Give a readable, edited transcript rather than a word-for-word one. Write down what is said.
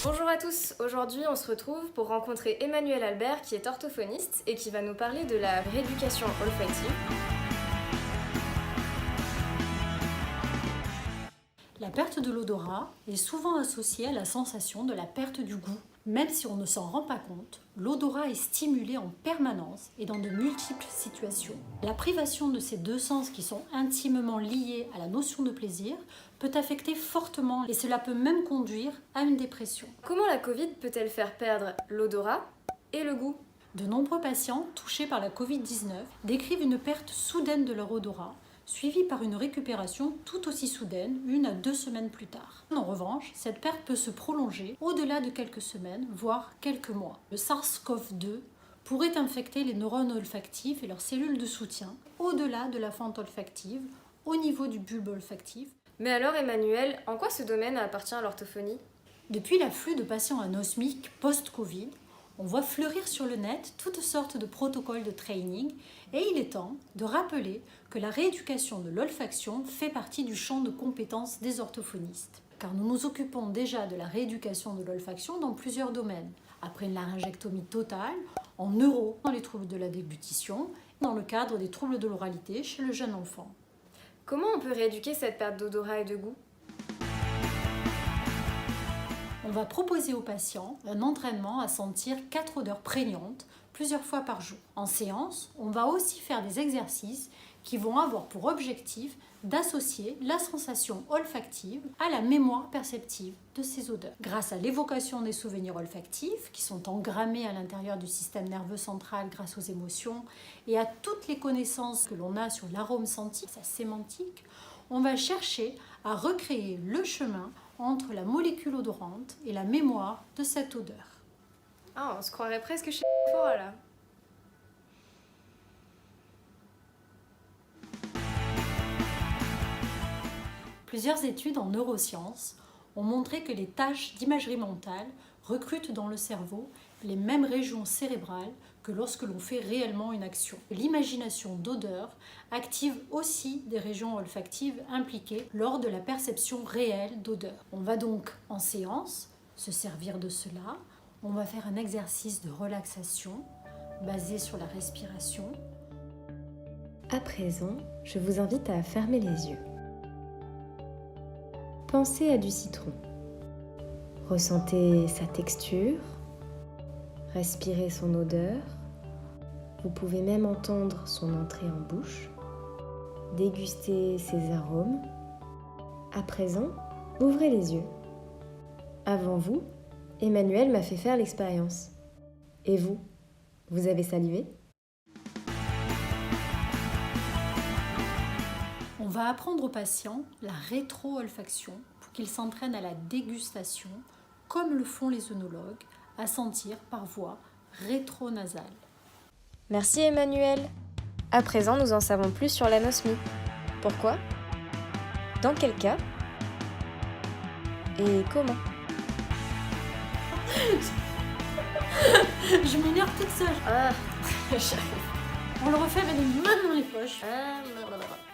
Bonjour à tous, aujourd'hui on se retrouve pour rencontrer Emmanuel Albert qui est orthophoniste et qui va nous parler de la rééducation olfactive. La perte de l'odorat est souvent associée à la sensation de la perte du goût. Même si on ne s'en rend pas compte, l'odorat est stimulé en permanence et dans de multiples situations. La privation de ces deux sens qui sont intimement liés à la notion de plaisir peut affecter fortement et cela peut même conduire à une dépression. Comment la Covid peut-elle faire perdre l'odorat et le goût ? De nombreux patients touchés par la Covid-19 décrivent une perte soudaine de leur odorat, suivie par une récupération tout aussi soudaine, 1 à 2 semaines plus tard. En revanche, cette perte peut se prolonger au-delà de quelques semaines, voire quelques mois. Le SARS-CoV-2 pourrait infecter les neurones olfactifs et leurs cellules de soutien, au-delà de la fente olfactive, au niveau du bulbe olfactif. Mais alors Emmanuel, en quoi ce domaine appartient à l'orthophonie ? Depuis l'afflux de patients anosmiques post-Covid, on voit fleurir sur le net toutes sortes de protocoles de training et il est temps de rappeler que la rééducation de l'olfaction fait partie du champ de compétences des orthophonistes. Car nous nous occupons déjà de la rééducation de l'olfaction dans plusieurs domaines. Après une laryngectomie totale, en neuro, dans les troubles de la déglutition, dans le cadre des troubles de l'oralité chez le jeune enfant. Comment on peut rééduquer cette perte d'odorat et de goût ? On va proposer aux patients un entraînement à sentir 4 odeurs prégnantes plusieurs fois par jour. En séance, on va aussi faire des exercices qui vont avoir pour objectif d'associer la sensation olfactive à la mémoire perceptive de ces odeurs. Grâce à l'évocation des souvenirs olfactifs qui sont engrammés à l'intérieur du système nerveux central grâce aux émotions et à toutes les connaissances que l'on a sur l'arôme senti, sa sémantique, on va chercher à recréer le chemin entre la molécule odorante et la mémoire de cette odeur. Ah, on se croirait presque chez Sephora là. Plusieurs études en neurosciences ont montré que les tâches d'imagerie mentale recrutent dans le cerveau les mêmes régions cérébrales que lorsque l'on fait réellement une action. L'imagination d'odeur active aussi des régions olfactives impliquées lors de la perception réelle d'odeur. On va donc en séance se servir de cela. On va faire un exercice de relaxation basé sur la respiration. À présent, je vous invite à fermer les yeux. Pensez à du citron. Ressentez sa texture, respirez son odeur. Vous pouvez même entendre son entrée en bouche, déguster ses arômes. À présent, ouvrez les yeux. Avant vous, Emmanuel m'a fait faire l'expérience. Et vous, vous avez salivé ? On va apprendre aux patients la rétro-olfaction pour qu'ils s'entraînent à la dégustation, comme le font les œnologues, à sentir par voie rétronasale. Merci Emmanuel. À présent, nous en savons plus sur l'anosmie. Pourquoi ? Dans quel cas ? Et comment ? Je m'énerve toute seule. Ah, On le refait avec les mains dans les poches. blablabla.